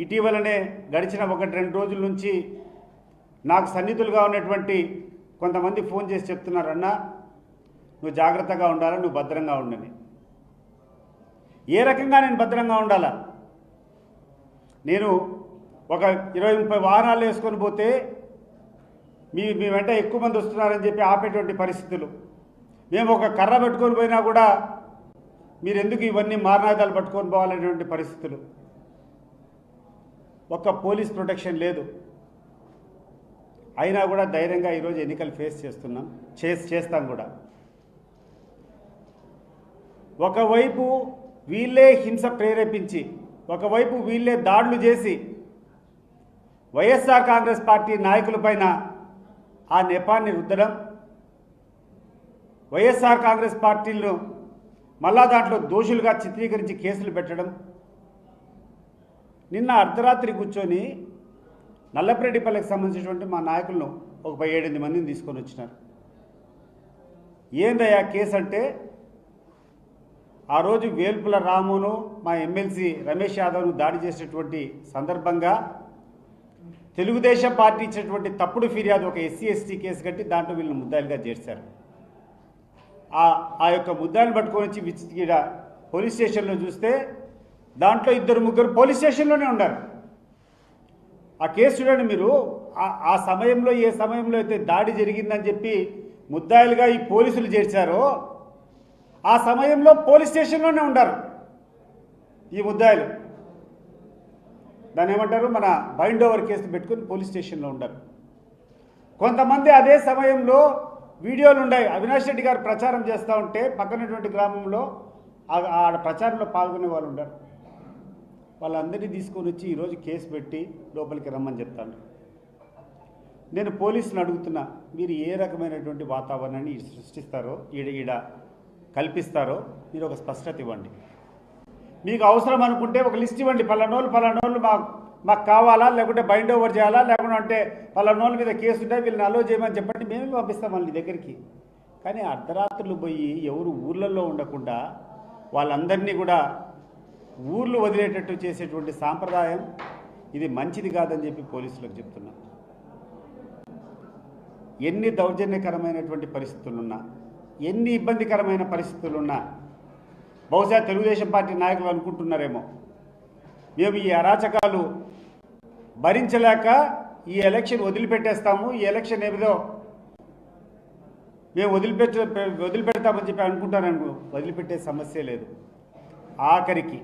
ఇటీవలనే గడిచిన 1-2 రోజుల నుంచి నాకు సన్నిహితులుగా ఉన్నటువంటి కొంతమంది ఫోన్ చేసి చెప్తున్నారు, అన్న నువ్వు జాగ్రత్తగా ఉండాలా, నువ్వు భద్రంగా ఉండని. ఏ రకంగా నేను భద్రంగా ఉండాలా? నేను ఒక 20-30 వాహనాలు వేసుకొని పోతే మీ వెంట ఎక్కువ మంది వస్తున్నారని చెప్పి ఆపేటువంటి పరిస్థితులు. మేము ఒక కర్ర పెట్టుకొని పోయినా కూడా మీరు ఎందుకు ఇవన్నీ మారణాయుధాలు పట్టుకొని పోవాలనేటువంటి పరిస్థితులు. ఒక్క పోలీస్ ప్రొటెక్షన్ లేదు. అయినా కూడా ధైర్యంగా ఈరోజు ఎన్నికలు ఫేస్ చేస్తాం కూడా. ఒకవైపు వీళ్ళే హింస ప్రేరేపించి, ఒకవైపు వీళ్ళే దాడులు చేసి వైఎస్ఆర్ కాంగ్రెస్ పార్టీ నాయకులపైన ఆ నెపాన్ని రుద్దడం, వైఎస్ఆర్ కాంగ్రెస్ పార్టీలను మళ్ళా దాంట్లో దోషులుగా చిత్రీకరించి కేసులు పెట్టడం. నిన్న అర్ధరాత్రి కూర్చొని నల్లపరెడ్డిపల్లికి సంబంధించినటువంటి మా నాయకులను ఒక 17 మందిని తీసుకొని వచ్చినారు. ఏందయ్యా కేసు అంటే, ఆ రోజు వేల్పుల రామును మా ఎమ్మెల్సీ రమేష్ యాదవ్ను దాడి చేసేటువంటి సందర్భంగా తెలుగుదేశం పార్టీ ఇచ్చినటువంటి తప్పుడు ఫిర్యాదు ఒక SC/ST కేసు కట్టి దాంట్లో వీళ్ళని ముద్దాయిలుగా చేర్చారు. ఆ యొక్క ముద్దాయిని పట్టుకొని వచ్చి ఇక్కడ పోలీస్ స్టేషన్లో చూస్తే దాంట్లో 2-3 పోలీస్ స్టేషన్లోనే ఉన్నారు. ఆ కేసు చూడండి మీరు. ఆ సమయంలో ఏ సమయంలో అయితే దాడి జరిగిందని చెప్పి ముద్దాయిలుగా ఈ పోలీసులు చేర్చారో ఆ సమయంలో పోలీస్ స్టేషన్లోనే ఉన్నారు ఈ ముద్దాయిలు. దాన్ని ఏమంటారు, మన బైండ్ ఓవర్ కేసు పెట్టుకుని పోలీస్ స్టేషన్లో ఉంటారు. కొంతమంది అదే సమయంలో వీడియోలు ఉన్నాయి. అవినాష్ రెడ్డి గారు ప్రచారం చేస్తూ ఉంటే పక్కనటువంటి గ్రామంలో ఆడ ప్రచారంలో పాల్గొనే వాళ్ళు ఉంటారు. వాళ్ళందరినీ తీసుకొని వచ్చి ఈరోజు కేసు పెట్టి లోపలికి రమ్మని చెప్తాను. నేను పోలీసులను అడుగుతున్నా, మీరు ఏ రకమైనటువంటి వాతావరణాన్ని సృష్టిస్తారో ఈడ కల్పిస్తారో మీరు ఒక స్పష్టత ఇవ్వండి. మీకు అవసరం అనుకుంటే ఒక లిస్ట్ ఇవ్వండి, పలానోళ్ళు మాకు కావాలా, లేకుంటే బైండ్ ఓవర్ చేయాలా, లేకుంటే అంటే పలానోళ్ళ మీద కేసు ఉంటే వీళ్ళని అలో చేయమని చెప్పండి, మేమే పంపిస్తాం వాళ్ళ దగ్గరికి. కానీ అర్ధరాత్రులు పోయి ఎవరు ఊర్లలో ఉండకుండా వాళ్ళందరినీ కూడా ఊర్లు వదిలేటట్టు చేసేటువంటి సాంప్రదాయం ఇది మంచిది కాదని చెప్పి పోలీసులకు చెప్తున్నా. ఎన్ని దౌర్జన్యకరమైనటువంటి పరిస్థితులున్నా, ఎన్ని ఇబ్బందికరమైన పరిస్థితులున్నా, బహుశా తెలుగుదేశం పార్టీ నాయకులు అనుకుంటున్నారేమో మేము ఈ అరాచకాలు భరించలేక ఈ ఎలక్షన్ వదిలిపెట్టేస్తాము, ఈ ఎలక్షన్ ఏదో మేము వదిలిపెడతామని చెప్పి అనుకుంటారనుకో. వదిలిపెట్టే సమస్య లేదు. ఆఖరికి